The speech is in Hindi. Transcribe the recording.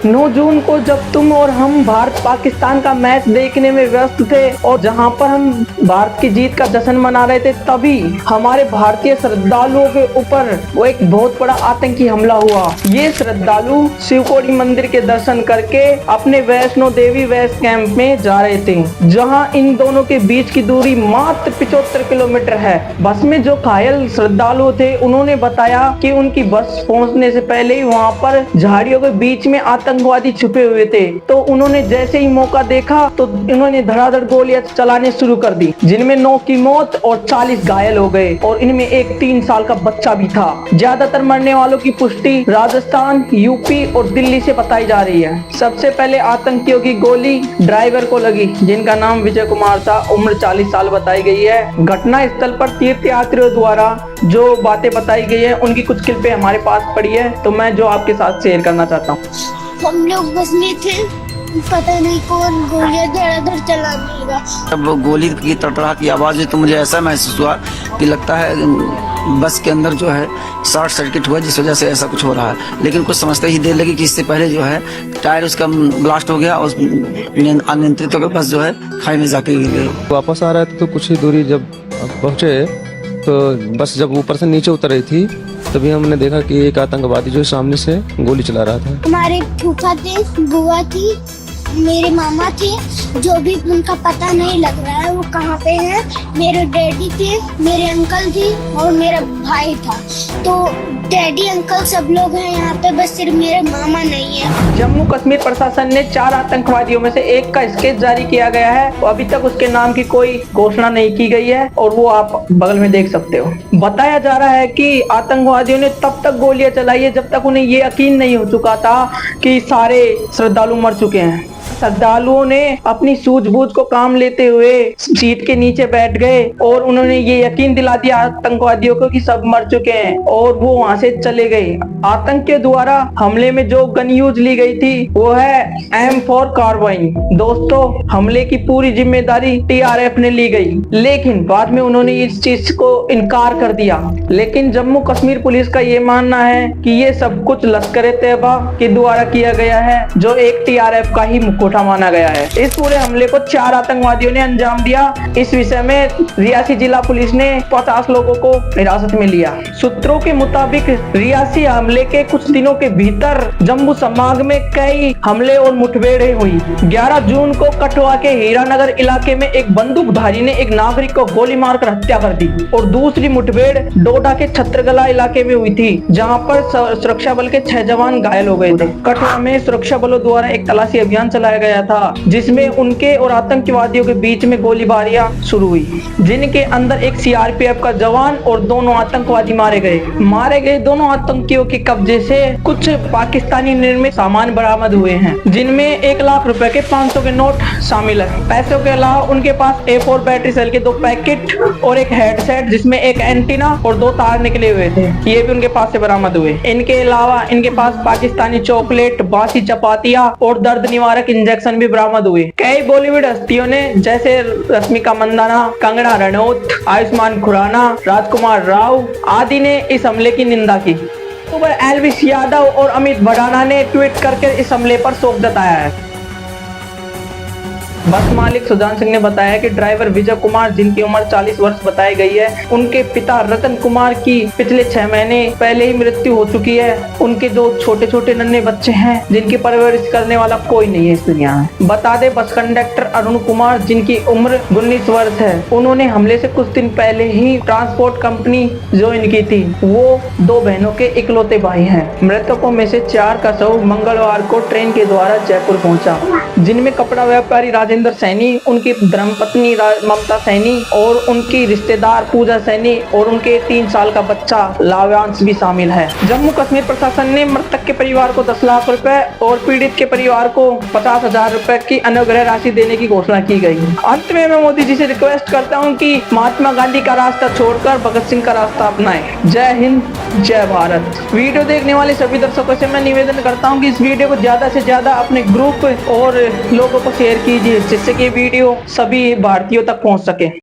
9 जून को जब तुम और हम भारत पाकिस्तान का मैच देखने में व्यस्त थे और जहां पर हम भारत की जीत का जश्न मना रहे थे, तभी हमारे भारतीय श्रद्धालुओं के ऊपर वो एक बहुत बड़ा आतंकी हमला हुआ। ये श्रद्धालु शिवकोड़ी मंदिर के दर्शन करके अपने वैष्णो देवी बेस कैंप में जा रहे थे, जहां इन दोनों के बीच की दूरी मात्र 75 किलोमीटर है। बस में जो घायल श्रद्धालु थे, उन्होंने बताया कि उनकी बस पहुंचने से पहले ही वहां पर झाड़ियों के बीच में आतंकवादी छुपे हुए थे। तो उन्होंने जैसे ही मौका देखा तो इन्होंने धड़ाधड़ गोलियां चलाने शुरू कर दी, जिनमें 9 की मौत और 40 घायल हो गए और इनमें एक 3 साल का बच्चा भी था। ज्यादातर मरने वालों की पुष्टि राजस्थान, यूपी और दिल्ली से बताई जा रही है। सबसे पहले आतंकियों की गोली ड्राइवर को लगी, जिनका नाम विजय कुमार था, उम्र 40 साल बताई गई है। घटना स्थल पर तीर्थ यात्रियों द्वारा जो बातें बताई गई है, उनकी कुछ क्लिपें हमारे पास पड़ी है, तो मैं जो आपके साथ शेयर करना चाहता हूँ। हम लोग बस में थे, पता नहीं कौन गोलियां धड़ाधड़ चलाने लगा। जब वो गोली की तड़तड़ा की आवाज़ हुई तो मुझे ऐसा महसूस हुआ कि लगता है बस के अंदर जो है शॉर्ट सर्किट हुआ, जिस वजह से ऐसा कुछ हो रहा है। लेकिन कुछ समझते ही देर लगी कि इससे पहले जो है टायर उसका ब्लास्ट हो गया और अनियंत्रित होकर बस जो है खाई में जाके गिर गई। वापस आ रहे थे तो कुछ ही दूरी जब पहुँचे तो बस जब ऊपर से नीचे उतर रही थी, तभी हमने देखा कि एक आतंकवादी जो सामने से गोली चला रहा था। हमारे फूफा थे, बुआ थी, मेरे मामा थे, जो भी उनका पता नहीं लग रहा है वो कहाँ पे है। मेरे डैडी थे, मेरे अंकल थे और मेरा भाई था। तो डैडी अंकल सब लोग हैं यहाँ पे, बस सिर्फ मेरे मामा नहीं है। जम्मू कश्मीर प्रशासन ने 4 आतंकवादियों में से एक का स्केच जारी किया गया है। अभी तक उसके नाम की कोई घोषणा नहीं की गई है और वो आप बगल में देख सकते हो। बताया जा रहा है कि आतंकवादियों ने तब तक गोलियां चलाई है जब तक उन्हें ये यकीन नहीं हो चुका था कि सारे श्रद्धालु मर चुके हैं। श्रद्धालुओं ने अपनी सूझबूझ को काम लेते हुए सीट के नीचे बैठ गए और उन्होंने ये यकीन दिला दिया आतंकवादियों को कि सब मर चुके हैं और वो वहां से चले गए। आतंकियों द्वारा हमले में जो गन यूज ली गई थी वो है M4 कार्बाइन। दोस्तों, हमले की पूरी जिम्मेदारी TRF ने ली गई, लेकिन बाद में उन्होंने इस चीज को इनकार कर दिया। लेकिन जम्मू कश्मीर पुलिस का ये मानना है कि ये सब कुछ लश्कर-ए-तैयबा के द्वारा किया गया है, जो एक TRF का ही मुखौटा माना गया है। इस पूरे हमले को 4 आतंकवादियों ने अंजाम दिया। इस विषय में रियासी जिला पुलिस ने 50 लोगों को हिरासत में लिया। सूत्रों के मुताबिक रियासी हमले के कुछ दिनों के भीतर जम्मू संभाग में कई हमले और मुठभेड़ें हुई। 11 जून को कठुआ के हीरानगर इलाके में एक बंदूकधारी ने एक नागरिक को गोली मारकर हत्या कर दी और दूसरी मुठभेड़ डोडा के छत्रगला इलाके में हुई थी, जहां पर सुरक्षा बल के 6 जवान घायल हो गए थे। कठुआ में सुरक्षा बलों द्वारा एक तलाशी अभियान चलाया गया था, जिसमें उनके और आतंकवादियों के बीच में गोलीबारियां शुरू हुई, जिनके अंदर एक CRPF का जवान और दोनों आतंकवादी मारे गए। दोनों आतंकियों के कब्जे से कुछ पाकिस्तानी निर्मित सामान बरामद हुए हैं, जिनमें 1 लाख रुपए के 500 के नोट शामिल है। पैसों के अलावा उनके पास A4 बैटरी सेल के 2 पैकेट और एक हेडसेट जिसमें एक एंटीना और 2 तार निकले हुए थे, ये भी उनके पास से बरामद हुए। इनके अलावा इनके पास पाकिस्तानी चॉकलेट, बासी चपातियां और दर्द निवारक इंजेक्शन भी बरामद हुए। कई बॉलीवुड हस्तियों ने जैसे रश्मिका मंदाना, कंगना रनौत, आयुष्मान खुराना, राजकुमार राव आदि ने इस हमले की निंदा की। तो एलविस यादव और अमित भड़ाना ने ट्वीट करके इस हमले पर शोक जताया है। बस मालिक सुजान सिंह ने बताया कि ड्राइवर विजय कुमार, जिनकी उम्र 40 वर्ष बताई गई है, उनके पिता रतन कुमार की पिछले 6 महीने पहले ही मृत्यु हो चुकी है। उनके 2 छोटे छोटे नन्हे बच्चे हैं, जिनकी परवरिश करने वाला कोई नहीं है इस दुनिया में। बता दे, बस कंडक्टर अरुण कुमार, जिनकी उम्र 19 वर्ष है, उन्होंने हमले से कुछ दिन पहले ही ट्रांसपोर्ट कंपनी ज्वाइन की थी। वो 2 बहनों के इकलौते भाई हैं। मृतकों में से 4 का शव मंगलवार को ट्रेन के द्वारा जयपुर पहुंचा, जिनमें कपड़ा व्यापारी राजेंद्र सैनी, उनकी धर्मपत्नी ममता सैनी और उनकी रिश्तेदार पूजा सैनी और उनके 3 साल का बच्चा लाव्यांश भी शामिल है। जम्मू कश्मीर प्रशासन ने मृतक के परिवार को 10 लाख रुपए और पीड़ित के परिवार को 50,000 रुपए की अनुग्रह राशि देने की घोषणा की गई। अंत में मैं मोदी जी से रिक्वेस्ट करता हूं कि महात्मा गांधी का रास्ता छोड़कर भगत सिंह का रास्ता अपनाएं। जय हिंद, जय भारत। वीडियो देखने वाले सभी दर्शकों से मैं निवेदन करता हूं कि इस वीडियो को ज्यादा से ज्यादा अपने ग्रुप और लोगों को शेयर कीजिए, जिससे कि वीडियो सभी भारतीयों तक पहुंच सके।